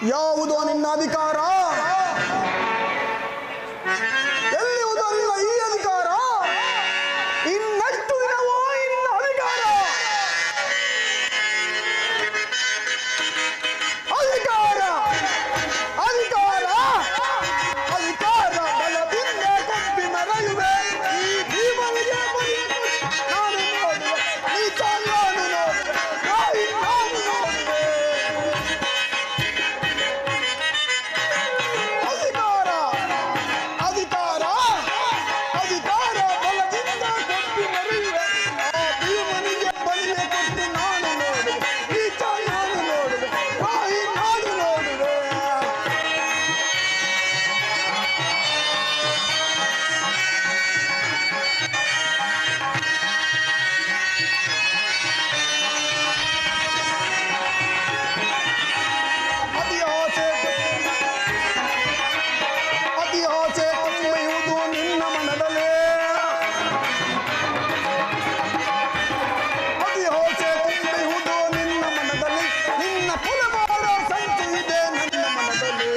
ಯಾವುದು ನಿನ್ನ ಅಧಿಕಾರ? ಎಲ್ಲಿಯುವುದು ನಿನ್ನ ಈ ಅಧಿಕಾರ? ಇನ್ನೆಷ್ಟು ದಿನವೋ ಇನ್ನ ಅಧಿಕಾರ? ಅಧಿಕಾರ ಅಧಿಕಾರ ಅಧಿಕಾರ ಬಲದಿಂದ ಕೊಪ್ಪಿ ಮೆರೆಯುವೆ. ಈ ಭೀಮನಿಗೆ ನಾನು ನೋಡುವೆ, ನೀಚ ನಾನು ನೋಡುವೆ, ನಾಯಿ ನಾನು ನೋಡುವೆ. ಅಧಿಕಾರ ಅಧಿಕಾರ ಅಧಿಕಾರ ಬಲದಿಂದ ಕೊಪ್ಪಿ ಮೆರೆಯುವೆ. ಆ ಭೀಮನಿಗೆ ಬಲಿಗೆ ಕೊಟ್ಟು ನಾನು ನೋಡುವೆ, ನೀಚ ನಾನು ನೋಡುವೆ, ನಾಯಿ ನಾನು ನೋಡುವೆ. ಅತಿ ಆಸೆ ತುಂಬೆಯುವುದು ನಿನ್ನ ಮನದಲ್ಲೇ. ಅತಿ ಆಸೆ ತುಂಬೆಯುವುದು ನಿನ್ನ ಮನದಲ್ಲಿ. ನಿನ್ನ ಕೊಲೆ ಮಾಡೋ ಸಂಚು ಇದೆ ನನ್ನ ಮನದಲ್ಲಿ.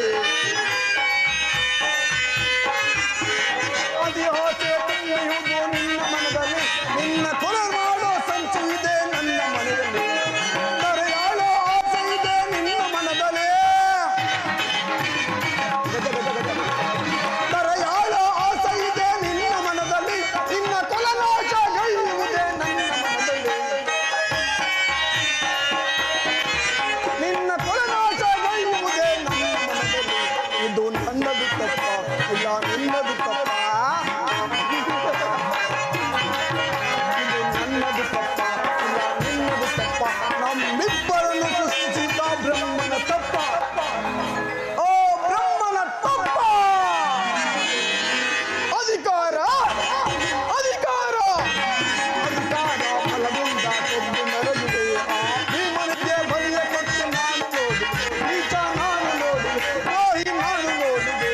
ಅತಿ ಆಸೆ ತುಂಬೆಯುವುದು ನಿನ್ನ ಮನದಲ್ಲಿ. ನಿನ್ನ ಕೊಲೆ ಮಾಡೋ ಸಂಚು ಇದೆ ನನ್ನ ಮನದಲ್ಲಿ. ದರೆಯಾಳೋ ಆಸೆ ಇದೆ ನಿನ್ನ ಮನದಲ್ಲಿ. ದರೆಯಾಳ ಆಸೆ ಇದೆ ನಿನ್ನ ಮನದಲ್ಲಿ. ನಿನ್ನ ಕೊಲನಾಶ ಗೈಯುವುದೇ ನನ್ನ ಮನದಲ್ಲಿ. ನಿನ್ನ ಕೊಲನಾಶ ಗೈಯುವುದೇ ನನ್ನ ಮನದಲ್ಲಿ. ಇದು ನನ್ನದು ತಪ್ಪ ಇಲ್ಲ ನಿನ್ನದು ತಪ್ಪ? ಇದು ನನ್ನದು ತಪ್ಪ ಇಲ್ಲ ನಿನ್ನದು ತಪ್ಪ? ನಮ್ಮಿಬ್ಬರನ್ನು ಸೃಷ್ಟಿಸಿದ ಬ್ರಹ್ಮನ ತಪ್ಪ. ಓ ಬ್ರಹ್ಮನ ತಪ್ಪ. ಅಧಿಕಾರ ಅಧಿಕಾರ ಅಧಿಕಾರ ಬಲದಿಂದ ಕೊದ್ದು ಮೆರೆಯುವೆ. ಆ ಭೀಮನಿಗೆ ಬಲಿಯ ಕೊಟ್ಟು ನಾನು ನೋಡುವೆ, ನೀಚ ನಾನು ನೋಡುವೆ, ದ್ರೋಹಿ ನಾನು ನೋಡುವೆ.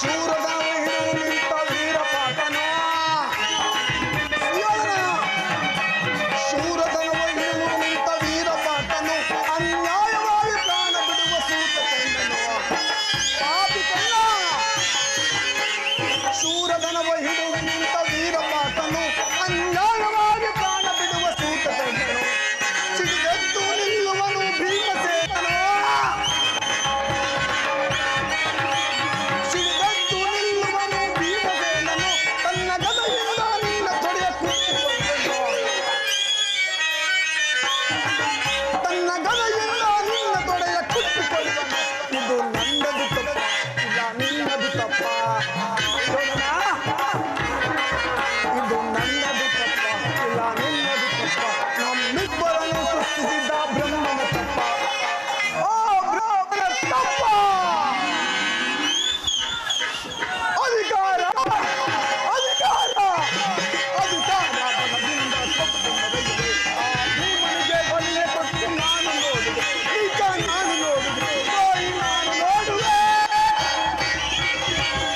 ಶೂರದ ಹಿಡಿದು ನಿಂತ ವೀರಪಾಟನೋ ಶೂರತನವ ಹಿಡಿದು ನಿಂತ ವೀರಪಾಟನು ಅನ್ಯಾಯವಾಗಿ ಪ್ರಾಣ ಬಿಡುವ ಸೂತ ಕಣ್ಣನು. ಪಾಪಿ ಕಣ್ಣ. ಶೂರತನವ ಹಿಡಿದು